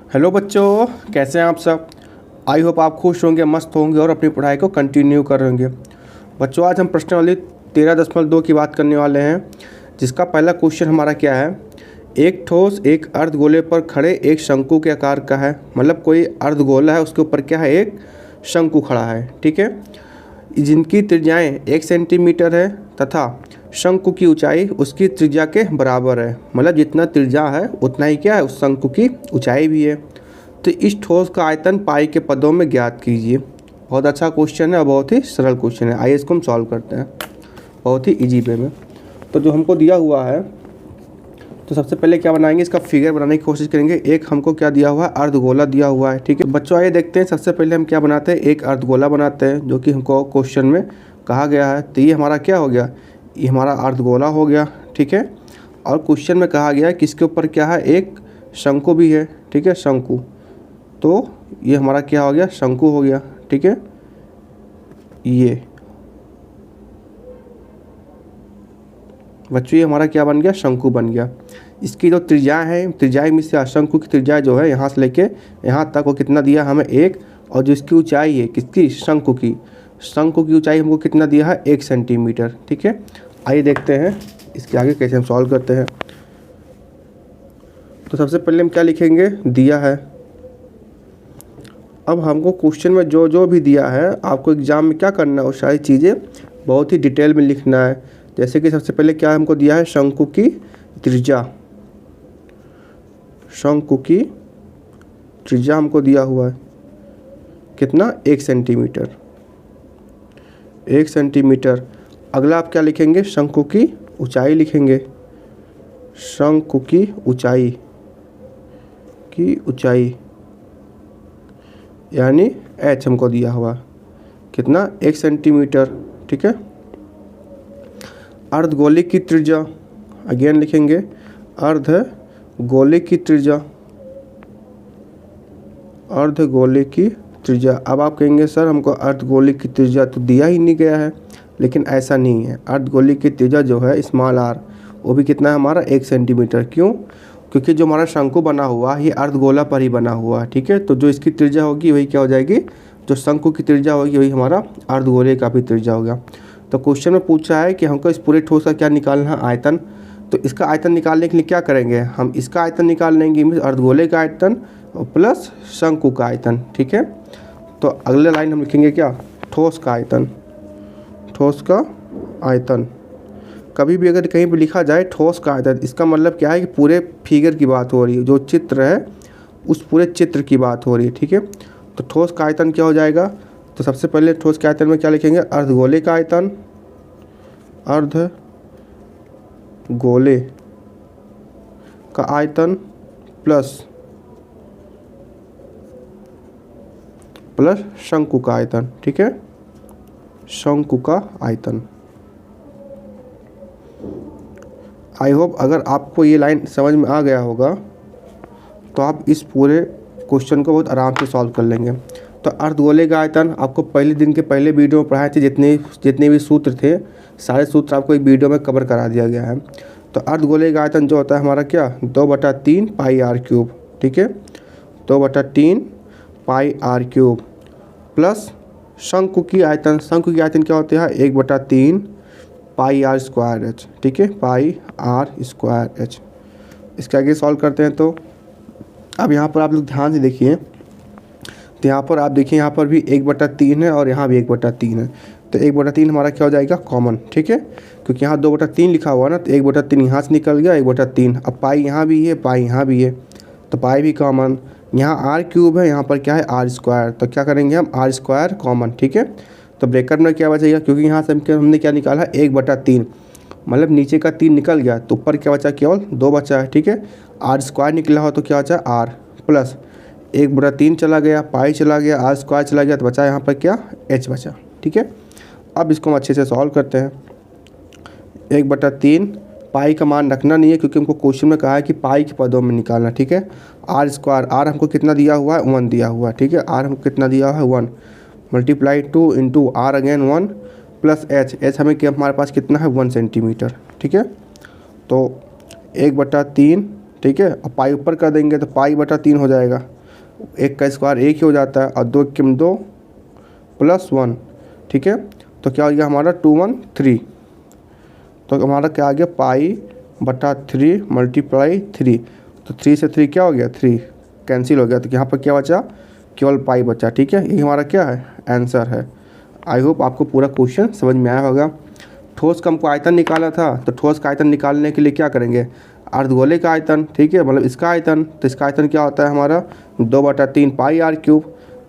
Hello बच्चों, कैसे हैं आप सब। आई होप आप खुश होंगे, मस्त होंगे और अपनी पढ़ाई को कंटिन्यू कर होंगे। बच्चों, आज हम प्रश्नावली 13.2 की बात करने वाले हैं, जिसका पहला क्वेश्चन हमारा क्या है। एक ठोस एक अर्धगोले पर खड़े एक शंकु के आकार का है। मतलब कोई अर्धगोला है, उसके ऊपर क्या है, एक शंकु खड़ा है। ठीक है, जिनकी त्रिज्याएँ 1 सेंटीमीटर है तथा शंकु की ऊंचाई उसकी त्रिज्या के बराबर है। मतलब जितना त्रिज्या है उतना ही क्या है, उस शंकु की ऊंचाई भी है। तो इस ठोस का आयतन पाई के पदों में ज्ञात कीजिए। बहुत अच्छा क्वेश्चन है और बहुत ही सरल क्वेश्चन है। आइए इसको हम सॉल्व करते हैं बहुत ही इजी वे में। तो जो हमको दिया हुआ है, तो सबसे पहले क्या बनाएंगे, इसका फिगर बनाने की कोशिश करेंगे। एक हमको क्या दिया हुआ है, अर्धगोला दिया हुआ है। ठीक है बच्चों, आइए देखते हैं। सबसे पहले हम क्या बनाते हैं, एक अर्धगोला बनाते हैं, जो कि हमको क्वेश्चन में कहा गया है। तो ये हमारा क्या हो गया, ये हमारा अर्धगोला हो गया। ठीक है, और क्वेश्चन में कहा गया है कि इसके ऊपर क्या है, एक शंकु भी है। ठीक है, शंकु, तो ये हमारा क्या हो गया, शंकु हो गया। ठीक है, ये बच्चों ये हमारा क्या बन गया, शंकु बन गया। इसकी जो त्रिज्याएँ हैं, त्रिज्याएँ में से शंकु की त्रिज्या जो है यहाँ से लेके यहाँ तक वो कितना दिया हमें, 1। और जो इसकी ऊंचाई है किसकी, शंकु की ऊंचाई हमको कितना दिया है, 1 सेंटीमीटर। ठीक है, आइए देखते हैं इसके आगे कैसे हम सॉल्व करते हैं। तो सबसे पहले हम क्या लिखेंगे, दिया है। अब हमको क्वेश्चन में जो जो भी दिया है, आपको एग्जाम में क्या करना है, वो सारी चीज़ें बहुत ही डिटेल में लिखना है। जैसे कि सबसे पहले क्या हमको दिया है, शंकु की त्रिज्या। शंकु की त्रिज्या हमको दिया हुआ है कितना, 1 सेंटीमीटर। 1 सेंटीमीटर। अगला आप क्या लिखेंगे, शंकु की ऊंचाई लिखेंगे। शंकु की ऊंचाई यानी h हमको दिया हुआ कितना, 1 सेंटीमीटर। ठीक है, अर्धगोले की त्रिज्या अगेन लिखेंगे, अर्धगोले की त्रिज्या। अब आप कहेंगे सर हमको अर्धगोले की त्रिज्या तो दिया ही नहीं गया है, लेकिन ऐसा नहीं है। अर्धगोले की त्रिज्या जो है स्मॉल r, वो भी कितना है हमारा, 1 सेंटीमीटर। क्यों, क्योंकि जो हमारा शंकु बना हुआ है ये अर्धगोला पर ही बना हुआ है। ठीक है, तो जो इसकी त्रिज्या होगी वही क्या हो जाएगी, जो शंकु की त्रिज्या होगी वही हमारा अर्धगोले का भी त्रिज्या होगा। तो क्वेश्चन में पूछा है कि हमको इस पूरे ठोस का क्या निकालना है, आयतन। तो इसका आयतन निकालने के लिए क्या करेंगे, हम इसका आयतन निकाल लेंगे, अर्धगोले का आयतन प्लस शंकु का आयतन। ठीक है, तो अगले लाइन हम लिखेंगे क्या, ठोस का आयतन। कभी भी अगर कहीं पर लिखा जाए ठोस का आयतन, इसका मतलब क्या है कि पूरे फिगर की बात हो रही है, जो चित्र है उस पूरे चित्र की बात हो रही है। ठीक है, तो ठोस का आयतन क्या हो जाएगा, तो सबसे पहले ठोस के आयतन में क्या लिखेंगे, अर्धगोले का आयतन, अर्धगोले का आयतन प्लस शंकु का आयतन। ठीक है, शंकु का आयतन। आई होप अगर आपको ये लाइन समझ में आ गया होगा तो आप इस पूरे क्वेश्चन को बहुत आराम से सॉल्व कर लेंगे। तो अर्धगोले का आयतन आपको पहले दिन के पहले वीडियो में पढ़ाए थे, जितने भी सूत्र थे सारे सूत्र आपको एक वीडियो में कवर करा दिया गया है। तो अर्धगोले का आयतन जो होता है हमारा क्या, 2/3 पाई r क्यूब। ठीक है, 2/3 पाई r क्यूब प्लस शंकु की आयतन क्या होते हैं, 1/3 पाई r स्क्वायर h। ठीक है, पाई r स्क्वायर h। इसके आगे सॉल्व करते हैं। तो अब यहाँ पर आप लोग ध्यान से देखिए, तो यहाँ पर आप देखिए, यहाँ पर भी 1/3 है और यहाँ भी 1/3 है। तो 1/3 हमारा क्या हो जाएगा, कॉमन। ठीक है, क्योंकि यहाँ 2/3 लिखा हुआ ना, तो 1/3 यहाँ से निकल गया, 1/3। अब पाई यहाँ भी है, पाई यहाँ भी है, तो पाई भी कॉमन। यहाँ r क्यूब है, यहाँ पर क्या है, r स्क्वायर। तो क्या करेंगे हम, r स्क्वायर कॉमन। ठीक है, तो ब्रैकेट में क्या बचेगा, क्योंकि यहाँ से हमने क्या निकाला, 1/3, मतलब नीचे का 3 निकल गया, तो ऊपर क्या बचा, केवल 2 बचा है। ठीक है, r स्क्वायर निकला हो तो क्या बचा, r प्लस 1/3 चला गया, पाई चला गया, r स्क्वायर चला गया, तो बचा यहाँ पर क्या, h बचा। ठीक है, अब इसको हम अच्छे से सॉल्व करते हैं। 1/3 पाई का मान रखना नहीं है, क्योंकि हमको क्वेश्चन में कहा है कि पाई के पदों में निकालना। ठीक है, r स्क्वायर, r हमको कितना दिया हुआ है, 1 दिया हुआ है। ठीक है, r हमको कितना दिया हुआ है, 1 multiply 2 into r again 1 plus h हमें क्या, हमारे पास कितना है, 1 सेंटीमीटर। ठीक है, तो 1/3। ठीक है, और पाई ऊपर कर देंगे तो पाई/3 हो जाएगा। 1 का स्क्वायर 1 ही हो जाता है और 2 के 2 प्लस 1, ठीक है। तो क्या हो गया हमारा 2 1 3, तो हमारा क्या आ गया π/3 मल्टीप्लाई 3, तो 3 से 3 क्या हो गया 3 कैंसिल हो गया, तो यहाँ पर क्या बचा केवल पाई बचा, ठीक है। ये हमारा क्या है आंसर है। आई होप आपको पूरा क्वेश्चन समझ में आया होगा। ठोस का हमको आयतन निकाला था, तो ठोस का आयतन निकालने के लिए क्या करेंगे, अर्धगोले का आयतन, ठीक है, मतलब इसका आयतन, तो इसका आयतन क्या होता है हमारा 2/3 πr³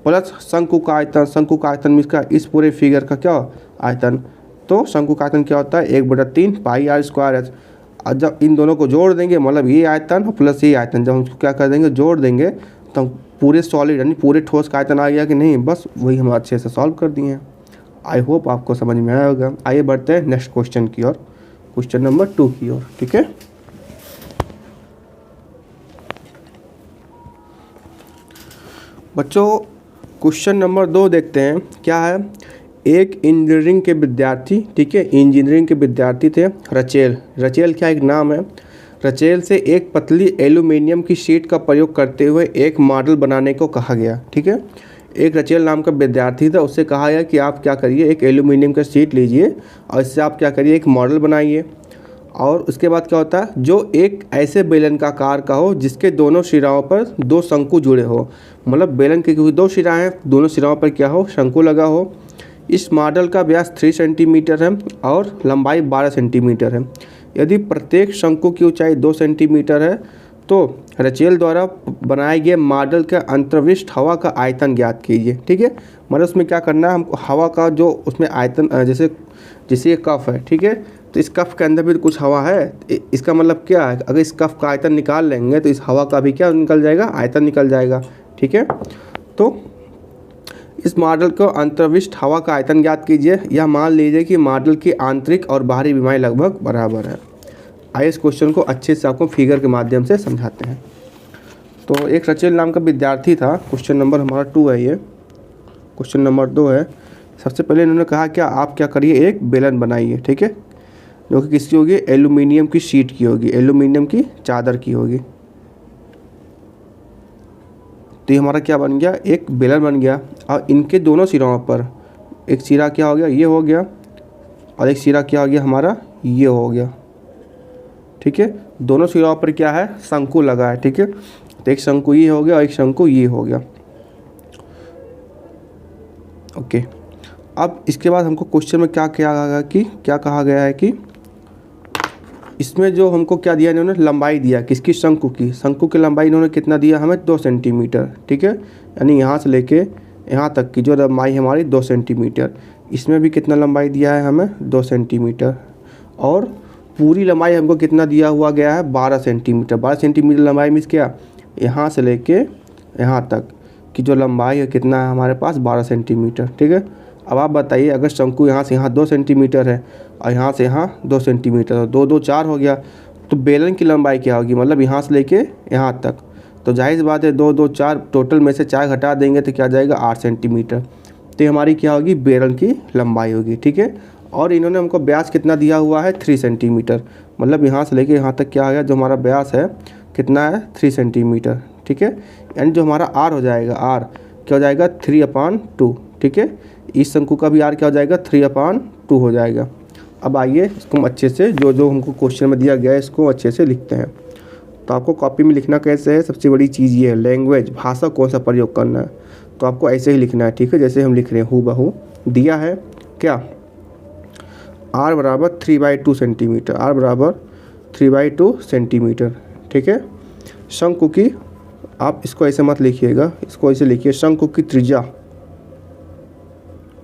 प्लस शंकु का आयतन, शंकु का आयतन इसका इस पूरे फिगर का क्या आयतन, तो शंकु का आयतन क्या होता है 1/3 πr²। और जब इन दोनों को जोड़ देंगे मतलब ये आयतन प्लस ये आयतन, जब हम उसको क्या कर देंगे जोड़ देंगे, तो पूरे सॉलिड यानी पूरे ठोस का आयतन आ गया कि नहीं, बस वही हम अच्छे से सॉल्व कर दिए हैं। आई होप आपको समझ में आया होगा। आइए बढ़ते हैं नेक्स्ट क्वेश्चन की ओर, क्वेश्चन नंबर 2 की ओर, ठीक है। बच्चों क्वेश्चन नंबर 2 देखते हैं क्या है। एक इंजीनियरिंग के विद्यार्थी, ठीक है, इंजीनियरिंग के विद्यार्थी थे रचेल, रचेल क्या एक नाम है, रचेल से एक पतली एल्यूमिनियम की शीट का प्रयोग करते हुए एक मॉडल बनाने को कहा गया, ठीक है। एक रचेल नाम का विद्यार्थी था, उससे कहा गया कि आप क्या करिए एक एल्यूमिनियम का शीट लीजिए और इससे आप क्या करिए एक मॉडल बनाइए। और उसके बाद क्या होता है जो एक ऐसे बेलन का आकार का हो जिसके दोनों सिराओं पर 2 शंकु जुड़े हो, मतलब बेलन के क्योंकि 2 सिरा हैं, दोनों सिराओं पर क्या हो शंकु लगा हो। इस मॉडल का व्यास 3 सेंटीमीटर है और लंबाई 12 सेंटीमीटर है। यदि प्रत्येक शंकु की ऊंचाई 2 सेंटीमीटर है तो रचेल द्वारा बनाए गए मॉडल के अंतर्विष्ट हवा का आयतन ज्ञात कीजिए, ठीक है। मतलब उसमें क्या करना है हमको हवा का जो उसमें आयतन, जैसे ये कफ है, ठीक है, तो इस कफ के अंदर भी कुछ हवा है, इसका मतलब क्या है अगर इस कफ का आयतन निकाल लेंगे तो इस हवा का भी क्या निकल जाएगा आयतन निकल जाएगा, ठीक है। तो इस मॉडल को अंतर्विष्ट हवा का आयतन ज्ञात कीजिए, या मान लीजिए कि मॉडल की आंतरिक और बाहरी विमाएं लगभग बराबर है। आइए इस क्वेश्चन को अच्छे से आपको फिगर के माध्यम से समझाते हैं। तो एक रचेल नाम का विद्यार्थी था, क्वेश्चन नंबर हमारा 2 है, ये क्वेश्चन नंबर 2 है। सबसे पहले इन्होंने कहा क्या आप क्या करिए एक बेलन बनाइए, ठीक है, जो कि किसकी होगी एल्यूमिनियम की शीट की होगी, एल्यूमिनियम की चादर की होगी। तो ये हमारा क्या बन गया एक बेलन बन गया और इनके दोनों सिराओं पर एक सिरा क्या हो गया ये हो गया और एक सिरा क्या हो गया हमारा ये हो गया, ठीक है। दोनों सिराओं पर क्या है शंकु लगा है, ठीक है, तो एक शंकु ये हो गया और एक शंकु ये हो गया, ओके। अब इसके बाद हमको क्वेश्चन में क्या कहा गया है कि इसमें जो हमको क्या दिया इन्होंने लंबाई दिया किसकी शंकु की, शंकु की लंबाई इन्होंने कितना दिया हमें 2 सेंटीमीटर, ठीक है, यानी यहाँ से लेके यहाँ तक की जो लंबाई हमारी 2 सेंटीमीटर। इसमें भी कितना लंबाई दिया है हमें 2 सेंटीमीटर और पूरी लंबाई हमको कितना दिया हुआ गया है 12 सेंटीमीटर। 12 सेंटीमीटर लंबाई मीन्स क्या यहाँ से लेके यहाँ तक की जो लंबाई है कितना है हमारे पास 12 सेंटीमीटर, ठीक है। अब आप बताइए अगर शंकु यहाँ से यहाँ 2 सेंटीमीटर है और यहाँ से यहाँ 2 सेंटीमीटर, 2 2 4 हो गया, तो बेलन की लंबाई क्या होगी मतलब यहाँ से लेके यहाँ तक, तो जाहिर सी बात है 2 2 4 टोटल में से 4 घटा देंगे तो क्या जाएगा 8 सेंटीमीटर। तो ये हमारी क्या होगी बेलन की लंबाई होगी, ठीक है। और इन्होंने हमको व्यास कितना दिया हुआ है 3 सेंटीमीटर, मतलब यहाँ से लेके यहाँ तक क्या आ गया जो हमारा व्यास है कितना है 3 सेंटीमीटर, ठीक है। यानी जो हमारा आर हो जाएगा आर क्या हो जाएगा 3/2, ठीक है। इस शंकु का भी आर क्या हो जाएगा 3/2 हो जाएगा। अब आइए इसको हम अच्छे से जो हमको क्वेश्चन में दिया गया है इसको अच्छे से लिखते हैं। तो आपको कॉपी में लिखना कैसे है, सबसे बड़ी चीज़ ये है लैंग्वेज, भाषा कौन सा प्रयोग करना है, तो आपको ऐसे ही लिखना है, ठीक है, जैसे हम लिख रहे हैं हूबहू। दिया है क्या r बराबर 3/2 सेंटीमीटर, r बराबर 3/2 सेंटीमीटर, ठीक है। शंकु की आप इसको ऐसे मत लिखिएगा, इसको ऐसे लिखिए शंकु की त्रिज्या,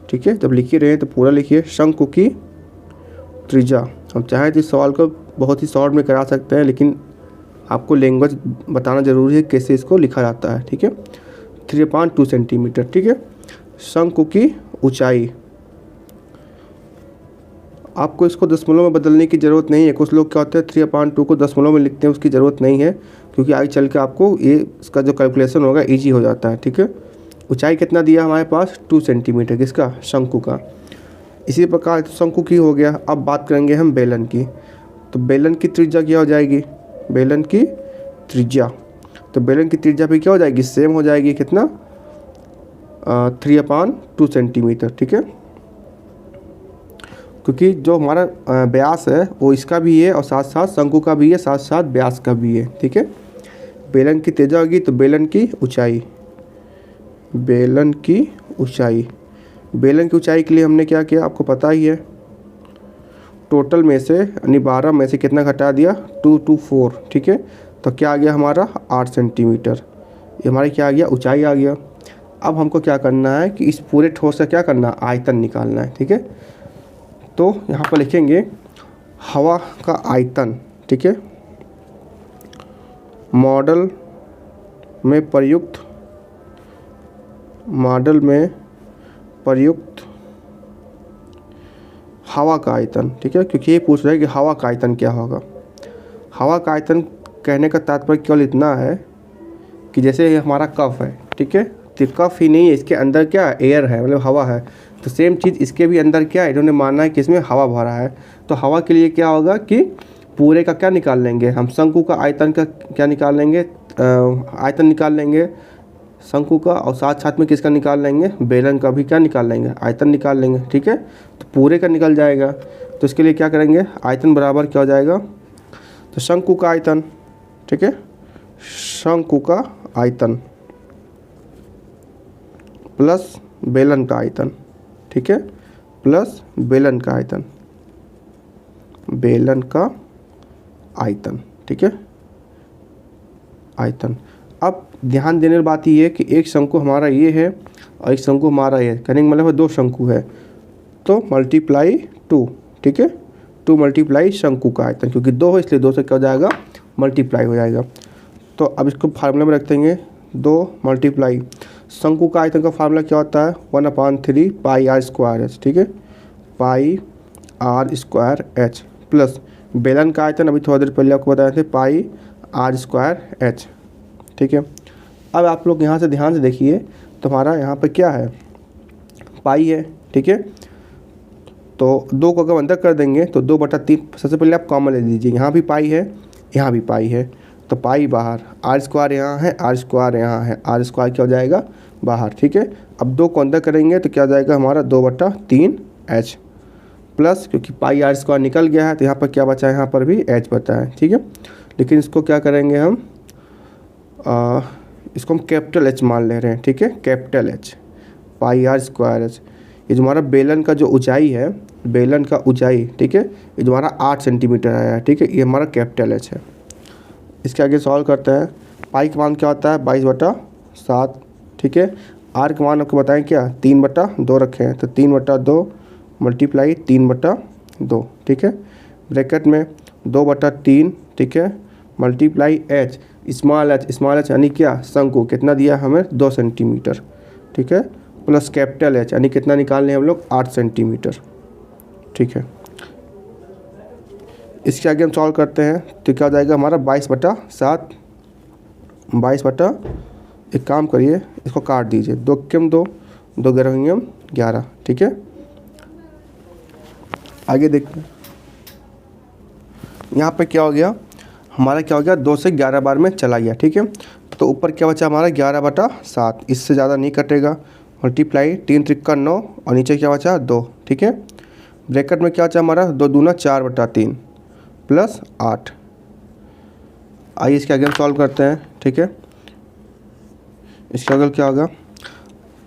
ठीक है। जब लिख ही रहे हैं तो पूरा लिखिए शंकु की त्रिज्या। हम चाहें तो इस सवाल को बहुत ही शॉर्ट में करा सकते हैं लेकिन आपको लैंग्वेज बताना ज़रूरी है कैसे इसको लिखा जाता है, ठीक है। 3/2 सेंटीमीटर, ठीक है। शंकु की ऊंचाई आपको इसको दशमलव में बदलने की ज़रूरत नहीं है। कुछ लोग क्या होते हैं 3/2 को दशमलव में लिखते हैं, उसकी ज़रूरत नहीं है क्योंकि आगे चल के आपको ये इसका जो कैलकुलेशन होगा ईजी हो जाता है, ठीक है। ऊंचाई कितना दिया हमारे पास 2 सेंटीमीटर किसका शंकु का। इसी प्रकार शंकु की हो गया। अब बात करेंगे हम बेलन की, तो बेलन की त्रिज्या क्या हो जाएगी बेलन की त्रिज्या, तो बेलन की त्रिज्या भी क्या हो जाएगी, सेम हो जाएगी, कितना 3/2 सेंटीमीटर, ठीक है। क्योंकि जो हमारा व्यास है वो इसका भी है और साथ साथ शंकु का भी है, साथ साथ व्यास का भी है, ठीक है। बेलन की त्रिज्या होगी तो बेलन की ऊंचाई, बेलन की ऊंचाई, बेलन की ऊंचाई के लिए हमने क्या किया आपको पता ही है, टोटल में से यानी 12 में से कितना घटा दिया, 2 to 4, ठीक है। तो क्या आ गया हमारा 8 सेंटीमीटर, ये हमारी क्या आ गया, ऊंचाई आ गया। अब हमको क्या करना है कि इस पूरे ठोस का क्या करना है, आयतन निकालना है, ठीक है। तो यहाँ पर लिखेंगे हवा का आयतन, ठीक है। मॉडल में प्रयुक्त हवा का आयतन, ठीक है। क्योंकि ये पूछ रहा है कि हवा का आयतन क्या होगा। हवा का आयतन कहने का तात्पर्य केवल इतना है कि जैसे ये हमारा कफ है, ठीक है, तो कफ ही नहीं है, इसके अंदर क्या एयर है, मतलब हवा है। तो सेम चीज़ इसके भी अंदर क्या है, इन्होंने माना है कि इसमें हवा भरा है। तो हवा के लिए क्या होगा कि पूरे का क्या निकाल लेंगे हम, शंकु का आयतन का क्या निकाल लेंगे, आयतन निकाल लेंगे शंकु का, और साथ साथ में किसका निकाल लेंगे, बेलन का भी क्या निकाल लेंगे, आयतन निकाल लेंगे, ठीक है। तो पूरे का निकल जाएगा। तो इसके लिए क्या करेंगे, आयतन बराबर क्या हो जाएगा, तो शंकु का आयतन, ठीक है, शंकु का आयतन प्लस बेलन का आयतन, ठीक है, प्लस बेलन का आयतन, बेलन का आयतन, ठीक है, आयतन। अब ध्यान देने की बात ये है कि एक शंकु हमारा ये है और एक शंकु हमारा ये, कहने का मतलब है 2 शंकु है, तो मल्टीप्लाई 2, ठीक है, 2 मल्टीप्लाई शंकु का आयतन, क्योंकि 2 है इसलिए 2 से क्या हो जाएगा, मल्टीप्लाई हो जाएगा। तो अब इसको फार्मूला में रख देंगे, 2 मल्टीप्लाई शंकु का आयतन का फार्मूला क्या होता है, 1/3 पाई आर स्क्वायर एच, ठीक है, pi r square H, plus बेलन का आयतन अभी थोड़ा देर पहले आपको बताए थे, पाई आर स्क्वायर एच, ठीक है। अब आप लोग यहाँ से ध्यान से देखिए, तो हमारा यहाँ पे क्या है, पाई है, ठीक है। तो 2 को अगर अंदर कर देंगे तो 2/3, सबसे पहले आप कॉमन ले लीजिए, यहाँ भी पाई है, यहाँ भी पाई है, तो पाई बाहर, आर स्क्वायर यहाँ है, आर स्क्वायर यहाँ है, आर स्क्वायर क्या हो जाएगा बाहर, ठीक है। अब 2 को अंदर करेंगे तो क्या हो जाएगा हमारा 2/3 एच, प्लस क्योंकि पाई आर स्क्वायर निकल गया है तो यहाँ पर क्या बचा है, यहाँ पर भी एच बचा है, ठीक है। लेकिन इसको क्या करेंगे हम, इसको हम कैपिटल एच मान ले रहे हैं, ठीक है, capital H, pi r square h. ये जो हमारा बेलन का जो ऊंचाई है, बेलन का ऊंचाई, ठीक है, ये जो हमारा 8 सेंटीमीटर आया है, ठीक है, ये हमारा कैपिटल एच है। इसके आगे सॉल्व करते हैं, पाई का मान क्या होता है 22/7, ठीक है। आर का मान आपको बताएं क्या, 3/2 रखे हैं, तो 3/2 मल्टीप्लाई 3/2, ठीक है, ब्रैकेट में 2/3, ठीक है, मल्टीप्लाई एच, स्मॉल एच यानी क्या, शंकु कितना दिया हमें 2 सेंटीमीटर, ठीक है, प्लस कैपिटल एच यानी कितना निकालने हम लोग 8 सेंटीमीटर, ठीक है। इसके आगे हम सॉल्व करते हैं तो क्या हो जाएगा हमारा 22/7, 22 एक काम करिए इसको काट दीजिए, 2 कम 2, 2 ग्यारह 11, ठीक है। आगे देखते हैं यहाँ पे क्या हो गया हमारा, क्या हो गया 2 से 11 बार में चला गया, ठीक है। तो ऊपर क्या बचा हमारा 11/7, इससे ज़्यादा नहीं कटेगा, मल्टीप्लाई 3 त्रिक्का 9 और नीचे क्या बचा 2, ठीक है। ब्रैकेट में क्या बचा हमारा 2 दूना 4/3 प्लस 8। आइए इसके आगे हम सॉल्व करते हैं, ठीक है। इसके आगे क्या होगा,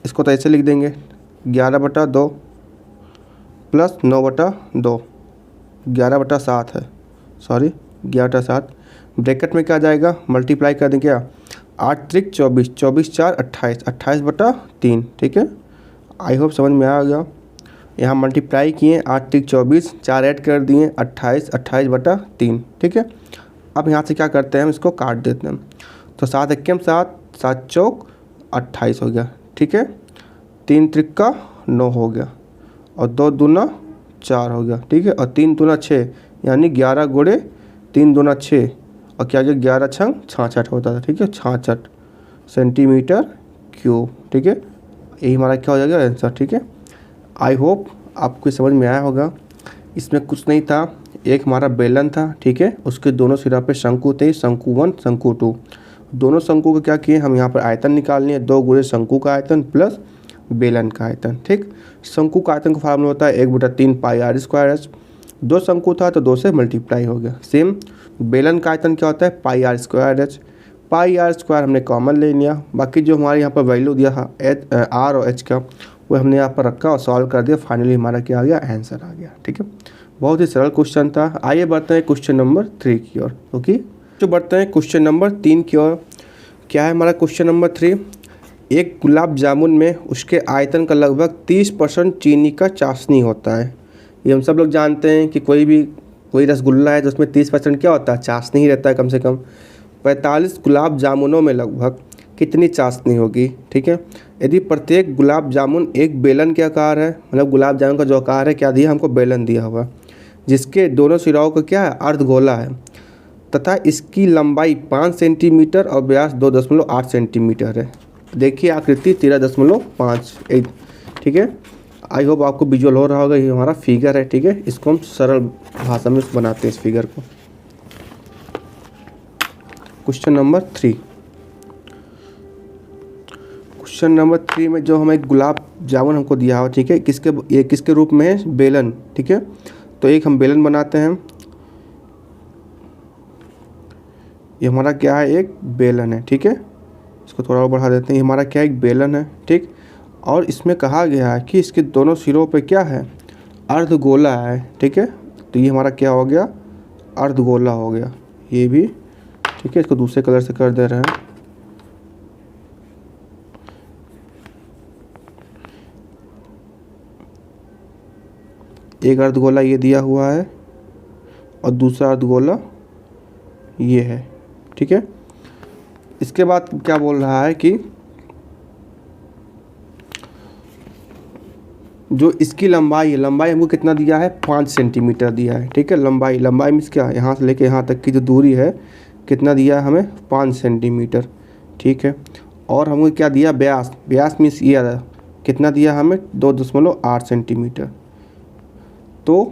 इसको तो ऐसे लिख देंगे 11/2 प्लस 9/2, 11/7 है, सॉरी 11/7। ब्रैकेट में क्या जाएगा, मल्टीप्लाई कर दें क्या, 8 त्रिक 24, 24 4 28, 28/3, ठीक है। आई होप समझ में आ गया। यहाँ मल्टीप्लाई किए 8 त्रिक 24, 4 ऐड कर दिए 28, 28/3, ठीक है। अब यहाँ से क्या करते हैं हम इसको काट देते हैं, तो 7 एकम 7, 7 चौक 28 हो गया, ठीक है। 3 त्रिक्का 9 हो गया और 2 दूना 4 हो गया, ठीक है, और 3 दूना 6 यानी 11 गुणे 3 दूना 6 और क्या गया 11 छंग 66 होता था, ठीक है, 66 सेंटीमीटर क्यूब, ठीक है। यही हमारा क्या हो जाएगा आंसर, ठीक है। आई होप आपको समझ में आया होगा। इसमें कुछ नहीं था, एक हमारा बेलन था, ठीक है, उसके दोनों सिरा पे शंकु थे, शंकु 1 शंकु 2, दोनों शंकु का क्या किए हम यहाँ पर आयतन निकालनी है, 2 गुणे शंकु का आयतन प्लस बेलन का आयतन। ठीक, शंकु का आयतन का फार्मूला होता है 1/3 पाई आर स्क्वायर एच। 2 शंकु था तो 2 से मल्टीप्लाई हो गया। सेम बेलन का आयतन क्या होता है pi r square h. Pi r square हमने कॉमन ले लिया, बाकी जो हमारे यहाँ पर वैल्यू दिया था एच आर और एच का वो हमने यहाँ पर रखा और सॉल्व कर दिया। फाइनली हमारा क्या आ गया, आंसर आ गया। ठीक है, बहुत ही सरल क्वेश्चन था। आइए बढ़ते हैं क्वेश्चन नंबर 3 की ओर। ओके, तो बढ़ते हैं क्वेश्चन नंबर 3 की ओर। क्या है हमारा क्वेश्चन नंबर 3? एक गुलाब जामुन में उसके आयतन का लगभग 30% चीनी का चाशनी होता है। ये हम सब लोग जानते हैं कि कोई रसगुल्ला है तो उसमें 30% क्या होता है, चाशनी ही रहता है। कम से कम 45 गुलाब जामुनों में लगभग कितनी चाशनी होगी? ठीक है, यदि प्रत्येक गुलाब जामुन एक बेलन के आकार है, मतलब गुलाब जामुन का जो आकार है क्या दिया हमको, बेलन दिया हुआ, जिसके दोनों सिराओं का क्या है, अर्धगोला है, तथा इसकी लंबाई 5 सेंटीमीटर और व्यास 2.8 सेंटीमीटर है। देखिए आकृति 13.5। ठीक है, आई होप आपको विजुअल हो रहा होगा। ये हमारा फिगर है। ठीक है, इसको हम सरल भाषा में बनाते हैं इस फिगर को। Question number 3। क्वेश्चन नंबर 3 में जो हमें गुलाब जामुन हमको दिया हुआ, ठीक है, ये किसके रूप में है, बेलन। ठीक है, तो एक हम बेलन बनाते हैं। ये हमारा क्या है, एक बेलन है। ठीक है, इसको थोड़ा और बढ़ा देते हैं। ये हमारा क्या है, एक बेलन है। ठीक, और इसमें कहा गया है कि इसके दोनों सिरों पे क्या है, अर्धगोला है। ठीक है, तो ये हमारा क्या हो गया, अर्धगोला हो गया ये भी। ठीक है, इसको दूसरे कलर से कर दे रहे हैं। एक अर्धगोला ये दिया हुआ है और दूसरा अर्धगोला ये है। ठीक है, इसके बाद क्या बोल रहा है कि जो इसकी लंबाई है, लंबाई हमको कितना दिया है, 5 सेंटीमीटर दिया है। ठीक है, लंबाई मीन्स क्या, यहाँ से लेके यहाँ तक की जो दूरी है कितना दिया है हमें, 5 सेंटीमीटर। ठीक है, और हमको क्या दिया, व्यास मीन्स ये कितना दिया हमें, 2.8 सेंटीमीटर। तो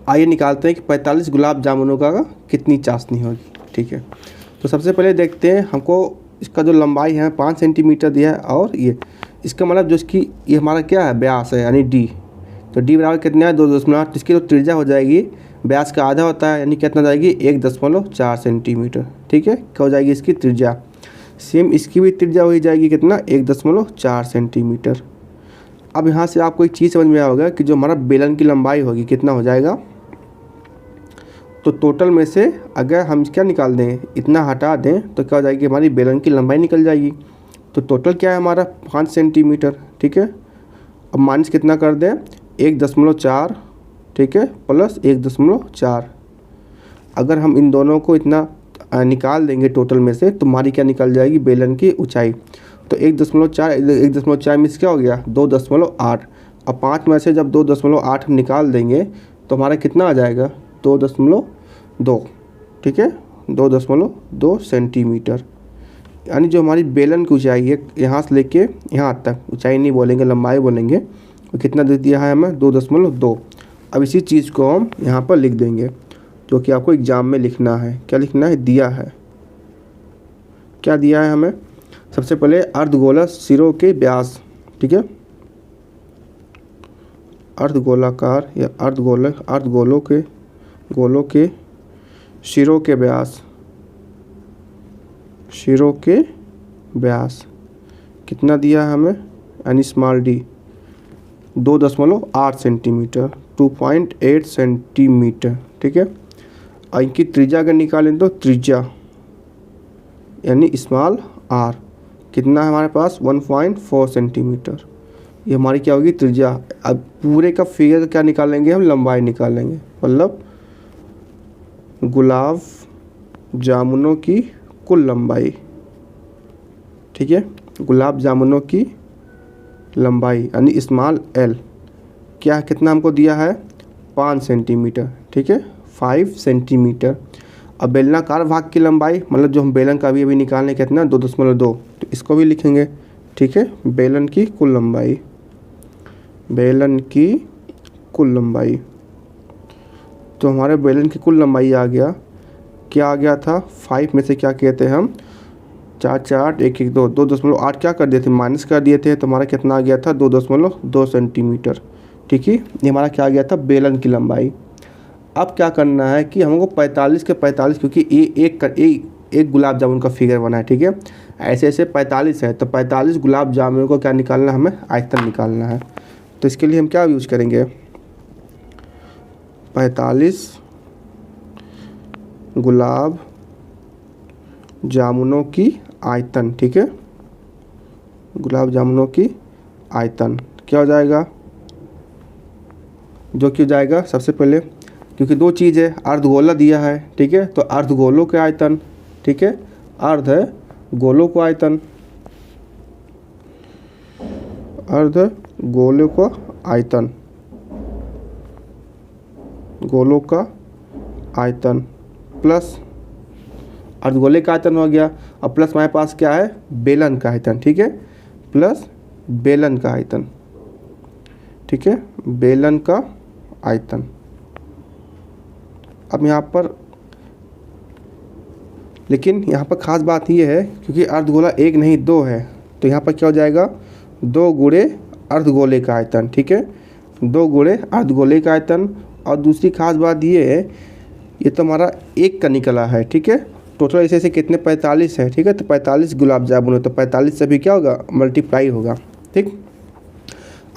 आइए निकालते हैं कि 45 गुलाब जामुनों का कितनी चाशनी होगी। ठीक है, तो सबसे पहले देखते हैं हमको इसका जो लंबाई है 5 सेंटीमीटर दिया है, और ये इसका मतलब जो इसकी ये हमारा क्या है, व्यास है, यानी डी। तो डी बराबर कितना है, 2.8। इसकी जो त्रिज्या हो जाएगी, व्यास का आधा होता है, यानी कितना जाएगी, 1.4 सेंटीमीटर। ठीक है, क्या हो जाएगी इसकी त्रिज्या। सेम इसकी भी त्रिज्या हो जाएगी कितना, 1.4 सेंटीमीटर। अब यहाँ से आपको एक चीज़ समझ में आएगा कि जो हमारा बेलन की लंबाई होगी कितना हो जाएगा। तो टोटल में से अगर हम क्या निकाल दें, इतना हटा दें, तो क्या हो जाएगी, हमारी बेलन की लंबाई निकल जाएगी। तो टोटल क्या है हमारा, 5 सेंटीमीटर। ठीक है, अब माइनस कितना कर दें, 1.4। ठीक है, प्लस 1.4। अगर हम इन दोनों को इतना निकाल देंगे टोटल में से, तो हमारी क्या निकल जाएगी, बेलन की ऊंचाई। तो 1.4 मीन्स क्या हो गया, 2.8। अब 5 में से जब 2.8 हम निकाल देंगे तो हमारा कितना आ जाएगा, 2.2। ठीक है, 2.2 सेंटीमीटर। यानी जो हमारी बेलन की ऊंचाई है यहाँ से लेके यहाँ तक, ऊंचाई नहीं बोलेंगे, लंबाई बोलेंगे, तो कितना दे दिया है हमें, 2.2। अब इसी चीज़ को हम यहाँ पर लिख देंगे, जो कि आपको एग्जाम में लिखना है। क्या लिखना है, दिया है, क्या दिया है हमें, सबसे पहले अर्धगोला सिरों के व्यास। ठीक है, अर्धगोलाकार या गोलों के सिरों के व्यास कितना दिया है हमें, यानी स्मॉल डी 2.8 सेंटीमीटर, 2.8 सेंटीमीटर। ठीक है, और इनकी त्रिज्या अगर निकालें तो त्रिज्या यानी स्मॉल आर कितना है हमारे पास, 1.4 सेंटीमीटर। ये हमारी क्या होगी, त्रिज्या। अब पूरे का फिगर क्या निकालेंगे हम, लंबाई निकालेंगे, मतलब गुलाब जामुनों की कुल लंबाई। ठीक है, गुलाब जामुनों की लंबाई यानी स्मॉल एल क्या कितना हमको दिया है, 5 सेंटीमीटर। ठीक है, 5 सेंटीमीटर। अब बेलनाकार भाग की लंबाई, मतलब जो हम बेलन का अभी निकालने कितना, 2.2, तो इसको भी लिखेंगे। ठीक है, बेलन की कुल लंबाई, बेलन की कुल लंबाई। तो हमारे बेलन की कुल लंबाई आ गया, क्या आ गया था, 5 में से क्या कहते हैं हम, 4 4 1 1 2 2.8 क्या कर दिए थे, माइनस कर दिए थे, तो हमारा कितना आ गया था 2.2 सेंटीमीटर। ठीक है, ये हमारा क्या आ गया था, बेलन की लंबाई। अब क्या करना है कि हमको 45 के 45, क्योंकि ये एक गुलाब जामुन का फिगर बना है। ठीक है, ऐसे ऐसे 45 है, तो 45 गुलाब जामुन को क्या निकालना है, हमें आयतन निकालना है। तो इसके लिए हम क्या यूज करेंगे, 45 गुलाब जामुनों की आयतन। ठीक है, गुलाब जामुनों की आयतन क्या हो जाएगा, जो कि हो जाएगा सबसे पहले, क्योंकि दो चीज़ है, अर्धगोला दिया है। ठीक है, तो अर्धगोलों के आयतन। ठीक है, अर्ध है गोलों को आयतन, अर्ध गोलों का आयतन, गोलों का आयतन प्लस अर्धगोले का आयतन हो गया। और प्लस हमारे पास क्या है, बेलन का आयतन। ठीक है, प्लस बेलन का आयतन। ठीक है, बेलन का आयतन। अब यहाँ पर, लेकिन यहाँ पर ख़ास बात ये है, क्योंकि अर्धगोला एक नहीं दो है, तो यहाँ पर क्या हो जाएगा, 2 गुणे अर्धगोले का आयतन। ठीक है, 2 गुणे अर्धगोले का आयतन। और दूसरी खास बात ये है, ये तो हमारा एक का निकला है। ठीक है, टोटल ऐसे ऐसे कितने 45 है। ठीक है, तो 45 गुलाब जामुन है, तो 45 से भी क्या होगा, मल्टीप्लाई होगा। ठीक,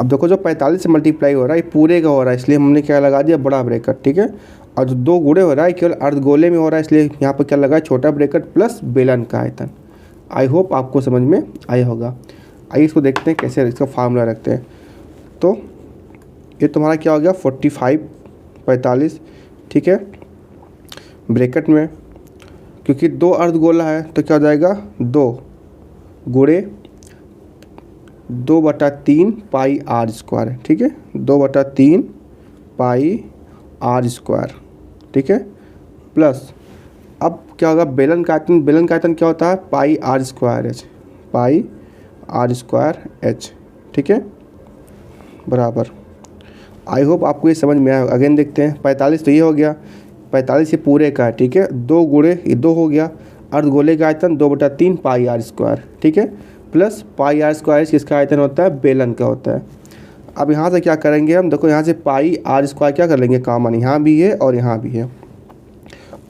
अब देखो जो 45 से मल्टीप्लाई हो रहा है, ये पूरे का हो रहा है, इसलिए हमने क्या लगा दिया, बड़ा ब्रैकेट। ठीक है, और जो 2 गुणे हो रहा है केवल अर्धगोले में हो रहा है, इसलिए यहाँ पर क्या लगा है, छोटा ब्रैकेट प्लस बेलन का आयतन। आई होप आपको समझ में आया होगा। आइए इसको देखते हैं कैसे इसका फार्मूला रखते हैं। तो ये तुम्हारा क्या हो गया, 45। ठीक है, ब्रैकेट में क्योंकि 2 अर्धगोला है, तो क्या हो जाएगा, 2 गुणे 2/3 पाई आर स्क्वायर। ठीक है, 2/3 पाई आर स्क्वायर। ठीक है, प्लस अब क्या होगा, बेलन का आयतन। बेलन का आयतन क्या होता है, pi r square h, pi r square h. ठीक है, बराबर। आई होप आपको ये समझ में आया। अगेन देखते हैं, 45 तो ये हो गया, 45 ये पूरे का है। ठीक है, 2 गुणे ये 2 हो गया, अर्धगोले का आयतन 2/3 पाई आर स्क्वायर। ठीक है, प्लस पाई आर स्क्वायर किसका आयतन होता है, बेलन का होता है। अब यहाँ से क्या करेंगे हम, देखो यहाँ से पाई आर स्क्वायर क्या कर लेंगे, कॉमन यहाँ भी है और यहाँ भी है,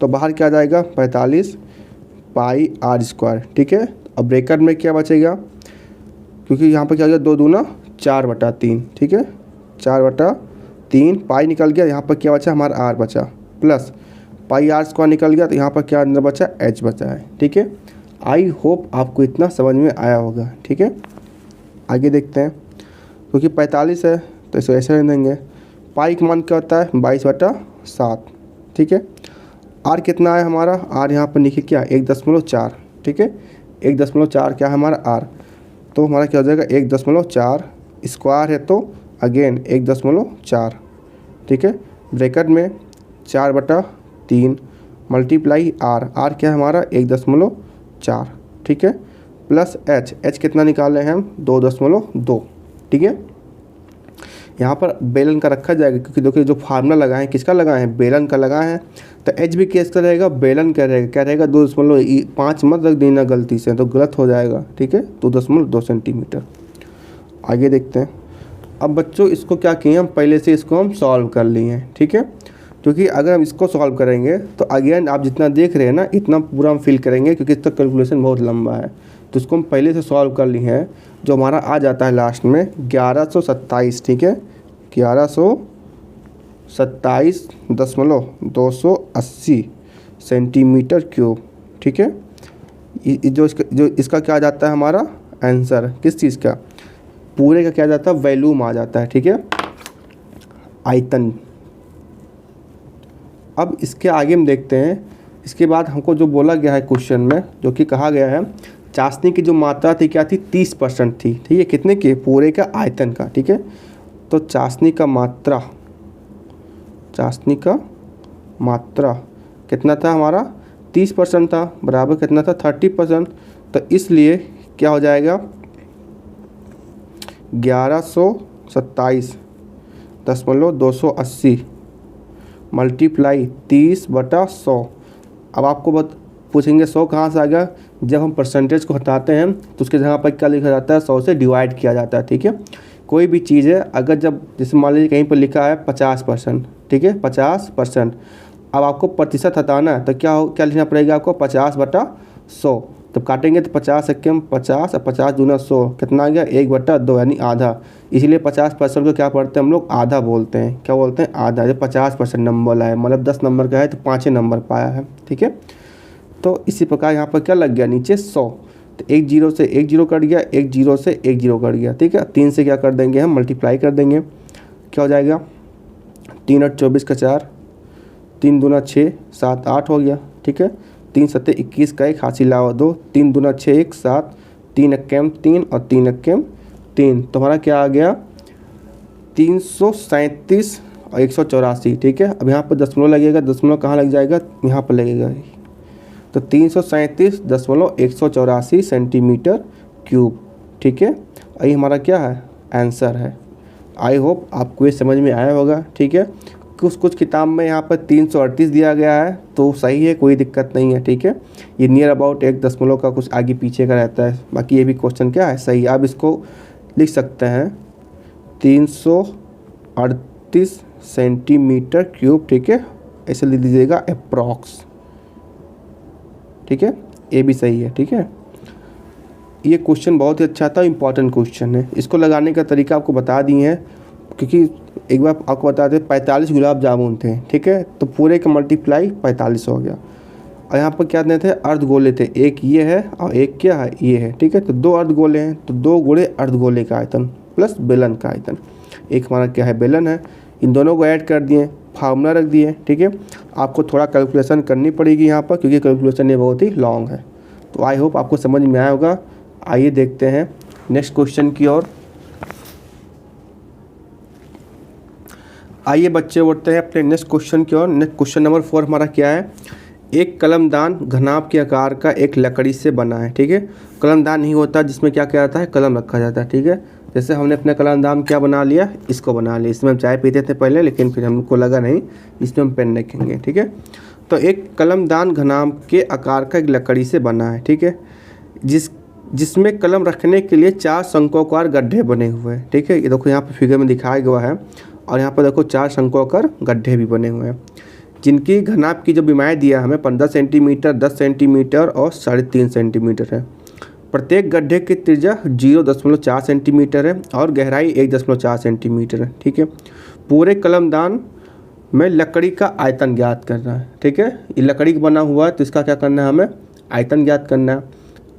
तो बाहर क्या आ जाएगा, 45 पाई आर स्क्वायर। ठीक है, अब ब्रैकेट में क्या बचेगा, क्योंकि यहाँ पर क्या हो गया, 2 दूना 4/3। ठीक है, 4/3 पाई निकल गया, यहाँ पर क्या बचा, हमारा आर बचा, प्लस पाई आर स्क्वायर निकल गया, तो यहाँ पर क्या अंदर बचा, एच बचा है। ठीक है, आई होप आपको इतना समझ में आया होगा। ठीक है, आगे देखते हैं, क्योंकि 45 है तो इसे ऐसे रख देंगे। पाई का मान क्या होता है, 22/7। ठीक है, आर कितना है हमारा, आर यहाँ पर लिखिए क्या, 1.4। ठीक है, 1.4 क्या है हमारा आर, तो हमारा क्या हो जाएगा, 1.4 स्क्वायर है, तो अगेन 1.4। ठीक है, ब्रैकेट में 4/3 मल्टीप्लाई आर, आर क्या है हमारा 1.4। ठीक है, प्लस एच, एच कितना निकाले हैं हम, 2.2। ठीक है, यहाँ पर बेलन का रखा जाएगा, क्योंकि देखिए जो फार्मूला लगाए हैं, किसका लगाए हैं, बेलन का लगाए हैं, तो एच भी किसका रहेगा, बेलन का रहेगा। क्या रहेगा, 2.5 मत रख देना गलती से, तो गलत हो जाएगा। ठीक है, 2.2 सेंटीमीटर। आगे देखते हैं। अब बच्चों इसको क्या किए हम, पहले से इसको हम सॉल्व कर लिए हैं। ठीक है, क्योंकि अगर हम इसको सॉल्व करेंगे तो अगेन आप जितना देख रहे हैं ना, इतना पूरा हम फिल करेंगे, क्योंकि इसका कैलकुलेशन बहुत लंबा है, तो इसको हम पहले से सॉल्व कर लिए हैं, जो हमारा आ जाता है लास्ट में 1127। ठीक है, 1127.280 सेंटीमीटर क्यूब। ठीक है, जो इसका क्या आ जाता है हमारा आंसर, किस चीज़ का, पूरे का क्या जाता है, वैल्यूम आ जाता है। ठीक है, आयतन। अब इसके आगे हम देखते हैं, इसके बाद हमको जो बोला गया है क्वेश्चन में, जो कि कहा गया है, चाशनी की जो मात्रा थी क्या थी, 30% थी। ठीक है, कितने की, पूरे का आयतन का। ठीक है, तो चाशनी का मात्रा कितना था हमारा, 30% था, बराबर कितना था, 30%। तो इसलिए क्या हो जाएगा, 1127.280 मल्टीप्लाई 30/100। अब आपको पूछेंगे 100 कहाँ से आ गया, जब हम परसेंटेज को हटाते हैं तो उसके जगह पर क्या लिखा जाता है, 100 से डिवाइड किया जाता है। ठीक है, कोई भी चीज़ है अगर जब जैसे मान लीजिए कहीं पर लिखा है 50%, ठीक है 50%, अब आपको प्रतिशत हटाना है तो क्या लिखना पड़ेगा आपको, 50/100। तब काटेंगे तो 50 एकम 50 और 50 दूना 100 कितना आ गया, 1/2 यानी आधा। इसलिए 50% को क्या पढ़ते हैं हम लोग, आधा बोलते हैं। क्या बोलते हैं, आधा। जब 50% नंबर आया मतलब 10 नंबर का है तो 5 नंबर पाया है। ठीक है, तो इसी प्रकार यहाँ पर क्या लग गया, नीचे 100, तो 1 0 से 1 0 कट गया, 1 0 से 1 0 कट गया। ठीक है, 3 से क्या कर देंगे हम, मल्टीप्लाई कर देंगे। क्या हो जाएगा, 3 8 24 का 4, 3 दूना 6 7 8 हो गया। ठीक है, 3 7 21 का 1 हासिल लावा 2, 3 दूना 6 1 7, 3 एकम 3 और 3 एकम 3, तो हमारा क्या आ गया 337 और 184। ठीक है, अब यहाँ पर दशमलव लगेगा, दशमलव कहाँ लग जाएगा, यहाँ पर लगेगा, तो 337.184 सेंटीमीटर क्यूब। ठीक है, यही हमारा क्या है, आंसर है। आई होप आपको ये समझ में आया होगा। ठीक है, कुछ किताब में यहाँ पर 338 दिया गया है तो सही है, कोई दिक्कत नहीं है। ठीक है, ये नियर अबाउट 1 दशमलव का कुछ आगे पीछे का रहता है, बाकी ये भी क्वेश्चन क्या है, सही है। आप इसको लिख सकते हैं 338 सेंटीमीटर क्यूब। ठीक है, ऐसे लिख दीजिएगा अप्रॉक्स। ठीक है, ये भी सही है। ठीक है, ये क्वेश्चन बहुत ही अच्छा था, इम्पॉर्टेंट क्वेश्चन है। इसको लगाने का तरीका आपको बता दिए हैं, क्योंकि एक बार आपको बता दें 45 गुलाब जामुन थे। ठीक है, तो पूरे का मल्टीप्लाई 45 हो गया। और यहाँ पर क्या थे, अर्धगोले थे, एक ये है और एक क्या है, ये है। ठीक है, तो 2 अर्धगोले हैं, तो 2 गुणे अर्धगोले का आयतन प्लस बेलन का आयतन। एक हमारा क्या है, बेलन है। इन दोनों को ऐड कर दिए, फार्मूला रख दिए। ठीक है, आपको थोड़ा कैलकुलेशन करनी पड़ेगी यहाँ पर, क्योंकि कैलकुलेशन ये बहुत ही लॉन्ग है। तो आई होप आपको समझ में आया होगा। आइए देखते हैं नेक्स्ट क्वेश्चन की ओर। आइए बच्चे बढ़ते हैं अपने नेक्स्ट क्वेश्चन की ओर। नेक्स्ट क्वेश्चन नंबर 4 हमारा क्या है, एक कलमदान घनाभ के आकार का एक लकड़ी से बना है। ठीक है, कलमदान नहीं होता जिसमें क्या जाता है, कलम रखा जाता है। ठीक है, जैसे हमने अपना कलमदान क्या बना लिया, इसको बना लिया। इसमें हम चाय पीते थे पहले, लेकिन फिर हमको लगा नहीं इसमें हम पेन रखेंगे। ठीक है, तो एक कलमदान घनाभ के आकार का एक लकड़ी से बना है। ठीक है, जिसमें कलम रखने के लिए 4 शंक्वाकार गड्ढे बने हुए हैं। ठीक है, ये देखो यहाँ पर फिगर में दिखाया गया है, और यहाँ पर देखो 4 शंक्वाकार गड्ढे भी बने हुए हैं, जिनकी घनाभ की जो बीमारी दिया हमें 15 सेंटीमीटर, 10 सेंटीमीटर और 3.5 सेंटीमीटर है। प्रत्येक गड्ढे की त्रिज्या 0.4 सेंटीमीटर है और गहराई 1.4 सेंटीमीटर है। ठीक है, पूरे कलमदान में लकड़ी का आयतन ज्ञात करना है। ठीक है, ये लकड़ी का बना हुआ है तो इसका क्या करना है, हमें आयतन ज्ञात करना है।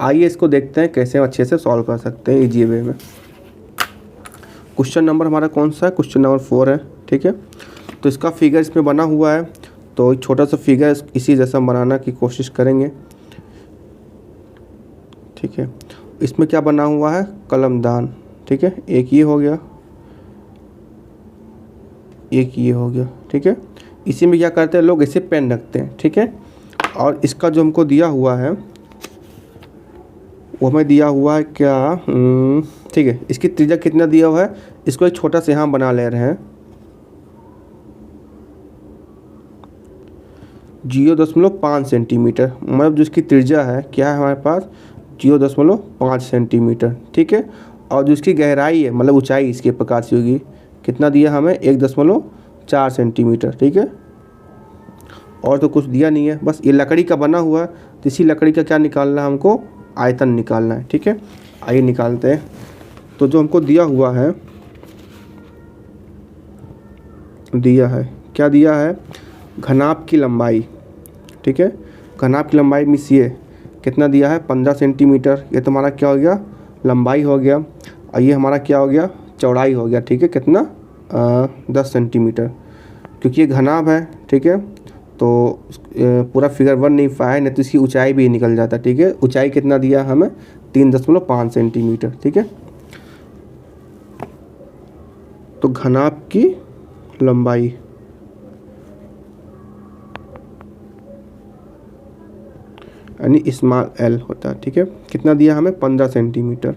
आइए इसको देखते हैं कैसे अच्छे से सॉल्व कर सकते हैं इजी वे में। क्वेश्चन नंबर हमारा कौन सा है, क्वेश्चन नंबर 4 है। ठीक है, तो इसका फिगर इसमें बना हुआ है, तो एक छोटा सा फिगर इसी जैसा बनाना की कोशिश करेंगे। ठीक है, इसमें क्या बना हुआ है, कलमदान। ठीक है, एक ये हो गया, एक ये हो गया। ठीक है, इसी में क्या करते हैं लोग, इसे पेन रखते हैं। ठीक है, और इसका जो हमको दिया हुआ है वो हमें दिया हुआ है क्या, ठीक है, इसकी त्रिज्या कितना दिया हुआ है, इसको एक छोटा सा यहाँ बना ले रहे हैं 0.5 सेंटीमीटर, मतलब जो इसकी त्रिज्या है क्या है हमारे पास 0.5 सेंटीमीटर। ठीक है, और जो इसकी गहराई है मतलब ऊंचाई इसके प्रकार से होगी, कितना दिया हमें 1.4 सेंटीमीटर। ठीक है, और तो कुछ दिया नहीं है, बस ये लकड़ी का बना हुआ है, तो इसी लकड़ी का क्या निकालना है, हमको आयतन निकालना है। ठीक है, आइए निकालते हैं। तो जो हमको दिया हुआ है, क्या दिया है, घनाभ की लंबाई। ठीक है, घनाभ की लंबाई मिस ये कितना दिया है 15 सेंटीमीटर, ये तो हमारा क्या हो गया, लंबाई हो गया, और ये हमारा क्या हो गया, चौड़ाई हो गया। ठीक है, कितना 10 सेंटीमीटर, क्योंकि ये घनाभ है। ठीक है, तो पूरा फिगर बन नहीं पाया, नहीं तो इसकी ऊंचाई भी निकल जाता। ठीक है, ऊंचाई कितना दिया हमें 3.5 सेंटीमीटर। ठीक है, तो घनाभ की लंबाई यानी स्मॉल एल होता है। ठीक है, कितना दिया हमें 15 सेंटीमीटर,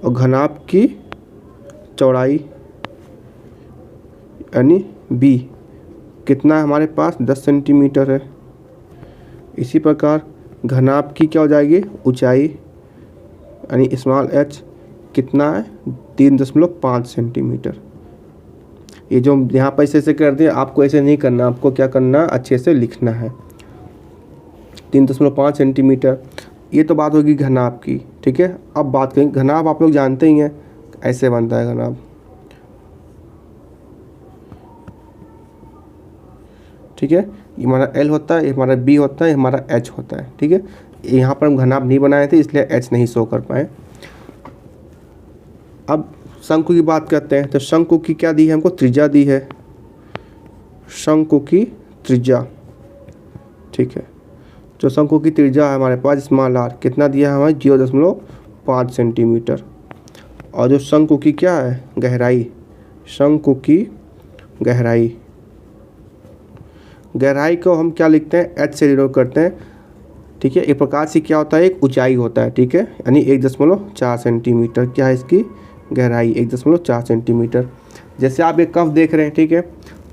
और घनाभ की चौड़ाई यानी बी कितना है हमारे पास 10 सेंटीमीटर है, इसी प्रकार घनाभ की क्या हो जाएगी, ऊंचाई यानी स्मॉल h कितना है, 3.5 सेंटीमीटर। ये जो यहाँ पर ऐसे कर दिए, आपको ऐसे नहीं करना, आपको क्या करना, अच्छे से लिखना है। 3.5 सेंटीमीटर, ये तो बात होगी घनाभ की। ठीक है, अब बात करें घनाभ, आप लोग जानते ही हैं ऐसे बनता है घनाभ। ठीक है, ये हमारा L होता है, ये हमारा B होता है, ये हमारा H होता है। ठीक है, यहाँ पर हम घनाभ नहीं बनाए थे इसलिए H नहीं शो कर पाए। अब शंकु की बात करते हैं, तो शंकु की क्या दी है हमको, त्रिज्या दी है, शंकु की त्रिज्या। ठीक है, जो शंकु की त्रिज्या है हमारे पास स्मॉल r कितना दिया है हमारे, 0.5 सेंटीमीटर। और जो शंकु की क्या है, गहराई, शंकु की गहराई, गहराई को हम क्या लिखते हैं, h से डिनोट करते हैं। ठीक है, एक प्रकार से क्या होता है, एक ऊंचाई होता है। ठीक है, यानी 1.4 सेंटीमीटर क्या है इसकी गहराई, 1.4 सेंटीमीटर। जैसे आप एक कप देख रहे हैं, ठीक है,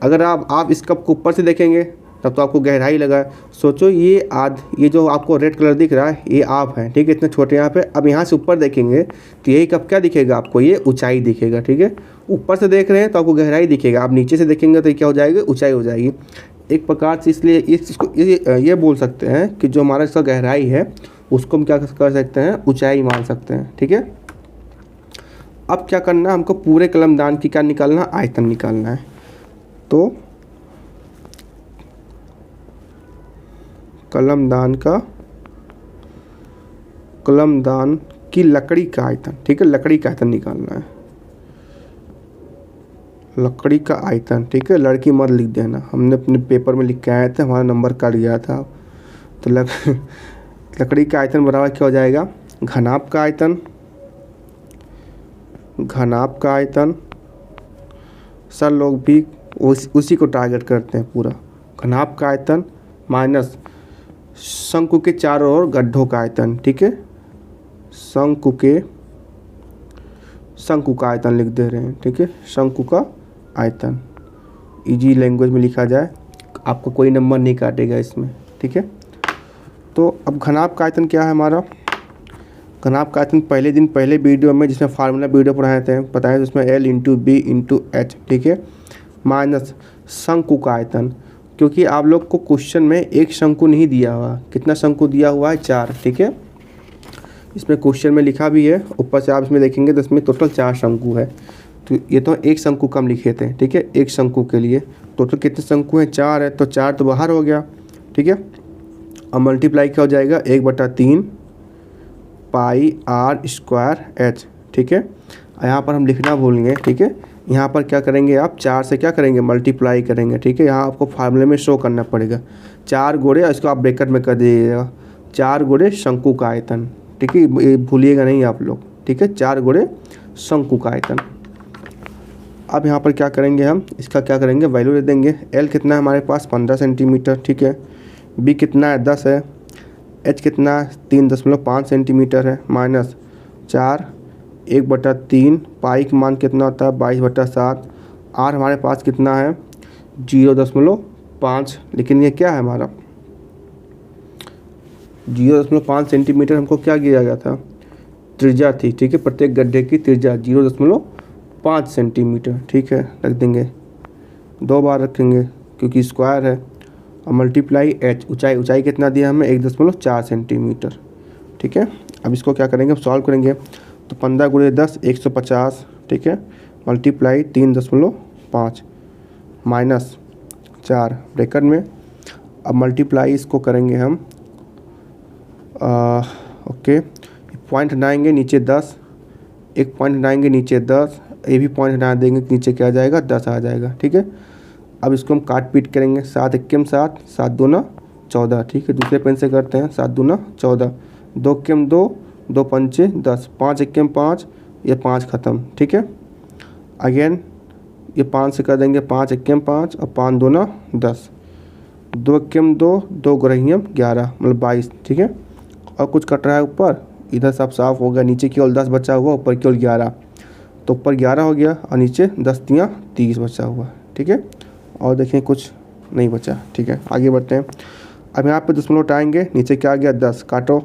अगर आप इस कप को ऊपर से देखेंगे तब तो आपको गहराई लगा है। सोचो ये जो आपको रेड कलर दिख रहा है ये आप है। ठीक है, इतने छोटे यहाँ पे। अब यहाँ से ऊपर देखेंगे तो यही कप क्या दिखेगा आपको, ये ऊंचाई दिखेगा। ठीक है, ऊपर से देख रहे हैं तो आपको गहराई दिखेगा, आप नीचे से देखेंगे तो क्या हो जाएगी, ऊंचाई हो जाएगी। एक प्रकार से इसलिए इसको ये बोल सकते हैं कि जो हमारा इसका गहराई है उसको हम क्या कर सकते हैं, ऊंचाई मान सकते हैं। ठीक है, अब क्या करना है हमको, पूरे कलमदान की क्या निकालना, आयतन निकालना है। तो कलमदान की लकड़ी का आयतन, ठीक है, लकड़ी का आयतन निकालना है, लकड़ी का आयतन। ठीक है, लड़की मत लिख देना, हमने अपने पेपर में लिख के आए थे, हमारा नंबर कट गया था। तो लकड़ी का आयतन बराबर क्या हो जाएगा, घनाभ का आयतन, घनाभ का आयतन। सर लोग भी उसी को टारगेट करते हैं पूरा, घनाभ का आयतन माइनस शंकु के चारों ओर गड्ढों का आयतन। ठीक है, शंकु का आयतन लिख दे रहे हैं। ठीक है, शंकु का आयतन, इजी लैंग्वेज में लिखा जाए, आपको कोई नंबर नहीं काटेगा इसमें। ठीक है, तो अब घनाभ का आयतन क्या है हमारा, घनाभ का आयतन पहले वीडियो में जिसमें फार्मूला वीडियो पढ़ाए थे, बताया तो उसमें L into b into h. ठीक है, माइनस शंकु का आयतन, क्योंकि आप लोग को क्वेश्चन में एक शंकु नहीं दिया हुआ, कितना शंकु दिया हुआ है, 4। ठीक है, इसमें क्वेश्चन में लिखा भी है, ऊपर से आप इसमें देखेंगे तो इसमें टोटल 4 शंकु है। तो ये तो एक शंकु कम लिखे थे। ठीक है, एक शंकु के लिए टोटल कितने शंकु हैं, 4 है, तो 4 तो बाहर हो गया। ठीक है, अब मल्टीप्लाई क्या हो जाएगा, 1/3 पाई r स्क्वायर h। ठीक है, यहाँ पर हम लिखना भूलेंगे। ठीक है, यहाँ पर क्या करेंगे आप, 4 से क्या करेंगे, मल्टीप्लाई करेंगे। ठीक है, यहाँ आपको फार्मूले में शो करना पड़ेगा, 4 गुणे, इसको आप ब्रैकेट में कर दीजिएगा, 4 गुणे शंकु का आयतन। ठीक है, ये भूलिएगा नहीं आप लोग। ठीक है, 4 गुणे शंकु का आयतन। अब यहाँ पर क्या करेंगे हम, इसका क्या करेंगे, वैल्यू दे देंगे। L कितना है हमारे पास, 15 सेंटीमीटर। ठीक है, B कितना है, 10 है, H कितना है, 3.5 सेंटीमीटर है, माइनस 4 1/3 पाई का मान कितना होता है, 22/7। R हमारे पास कितना है, 0.5, लेकिन ये क्या है हमारा 0.5 सेंटीमीटर हमको क्या किया गया था, त्रिज्या थी। ठीक है, प्रत्येक गड्ढे की त्रिज्या 0.5 सेंटीमीटर। ठीक है, रख देंगे, 2 बार रखेंगे क्योंकि स्क्वायर है, और मल्टीप्लाई h, ऊंचाई कितना दिया हमें, 1.4 सेंटीमीटर। ठीक है, अब इसको क्या करेंगे, सॉल्व करेंगे तो 15 गुणे 10 150। ठीक है, मल्टीप्लाई 3.5 माइनस 4 ब्रैकेट में, अब मल्टीप्लाई इसको करेंगे हम, ओके, पॉइंट हटाएंगे नीचे 10, एक पॉइंट हटाएंगे नीचे 10, ये भी पॉइंट हटा देंगे, नीचे क्या आ जाएगा, 10 आ जाएगा। ठीक है, अब इसको हम काट पीट करेंगे, 7 1 7, 7 दूना 14। ठीक है, दूसरे पेन से करते हैं, 7 दूना 14, 2 1 2, 2 5 10, 5 1 5, ये 5 ख़त्म। ठीक है, अगेन ये 5 से कर देंगे, 5 1 5 और 5 दूना 10, 2 1 2, 2 गुरहियम 11, मतलब 22। ठीक है, और कुछ कट रहा है ऊपर, इधर सब साफ हो गया, नीचे केवल 10 बचा हुआ, ऊपर केवल 11, तो ऊपर 11 हो गया और नीचे 10 तियाँ 30 बचा हुआ। ठीक है, और देखें कुछ नहीं बचा। ठीक है, आगे बढ़ते हैं। अब यहाँ पे दशमलव उठाएंगे, नीचे क्या आ गया 10, काटो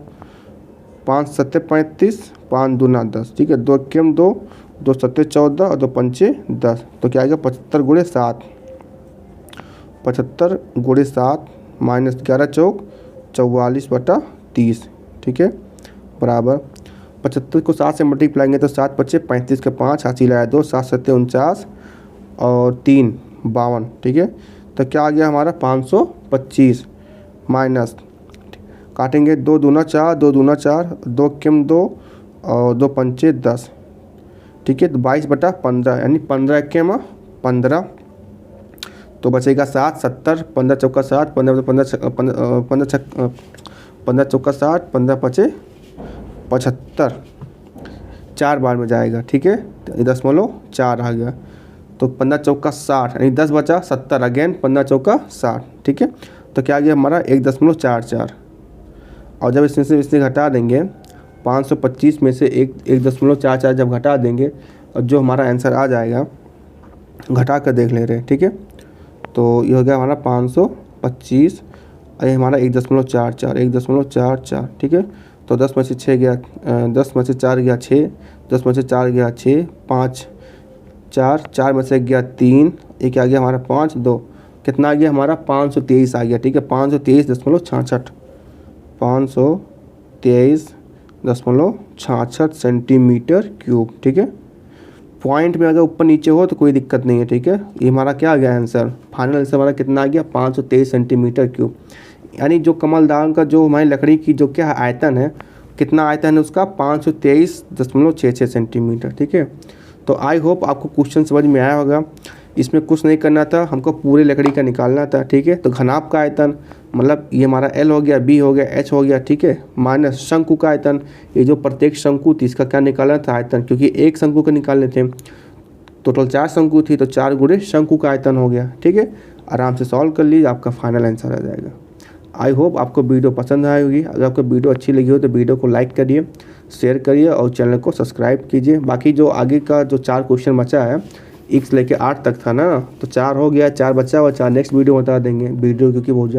5 सत्ते 35, 5 दूना 10, ठीक है। 2 एकम 2, 2 सत्ते 14 और 2 पंचे 10, तो क्या आएगा 75 गुणे 7, 75 गुणे 7 माइनस 11 चौक 44/30, ठीक है, बराबर 75 को 7 से मल्टीप्लाएंगे तो 7 पच्चे 35 के 5, हासिल आया 2, 7 सत्ते 49 और 3 52, ठीक है। तो क्या आ गया हमारा 525 माइनस, काटेंगे 2 दूना 4, 2 दूना 4, 2 एकम 2 और 2 पंचे 10, ठीक है। तो 22/15 यानी 15 एकम 15, तो बचेगा 7, 70, 15 चौका 7, 15 चौका 60, 15 पचे 75, 4 बार में जाएगा, ठीक है। 0.4 आ गया, तो 15 चौका 60 यानी 10 बचा 70, अगेन 15 चौका 60, ठीक है। तो क्या आ गया हमारा 1.44, और जब इससे घटा देंगे 525 में से 1.44 जब घटा देंगे और जो हमारा आंसर आ जाएगा, घटा कर देख ले रहे हैं, ठीक है। तो ये हो गया हमारा 525, ये हमारा 1.44, ठीक है। तो 10 में से 6 गया, 10 में से 4 गया 6, 10 में से 4 गया 6, 5 4 में से गया 3, ये क्या आ गया हमारा 5 2, कितना आ गया हमारा 523 आ गया, ठीक है। 523.66, 523.66 सेंटीमीटर क्यूब, ठीक है। पॉइंट में अगर ऊपर नीचे हो तो कोई दिक्कत नहीं है, ठीक है। ये हमारा क्या आ गया आंसर, फाइनल आंसर हमारा कितना आ गया 523 सेंटीमीटर क्यूब, यानी जो कमलदान का जो हमारी लकड़ी की जो क्या आयतन है, कितना आयतन है उसका 523.66 सेंटीमीटर, ठीक है। तो आई होप आपको क्वेश्चन समझ में आया होगा। इसमें कुछ नहीं करना था, हमको पूरे लकड़ी का निकालना था, ठीक है। तो घनाभ का आयतन मतलब ये हमारा L हो गया, B हो गया, H हो गया, ठीक है, माइनस शंकु का आयतन, ये जो प्रत्येक शंकु थी इसका क्या निकालना था आयतन, क्योंकि एक शंकु का निकालने थे, टोटल 4 शंकु थी तो 4 गुणे शंकु का आयतन हो गया, ठीक है। आराम से सॉल्व कर लीजिए, आपका फाइनल आंसर आ जाएगा। आई होप आपको वीडियो पसंद आई होगी। अगर आपको वीडियो अच्छी लगी हो तो वीडियो को लाइक करिए, शेयर करिए और चैनल को सब्सक्राइब कीजिए। बाकी जो आगे का जो 4 क्वेश्चन बचा है, x लेके 8 तक था ना, तो 4 हो गया, 4 बचा और 4 नेक्स्ट वीडियो बता देंगे वीडियो, क्योंकि बहुत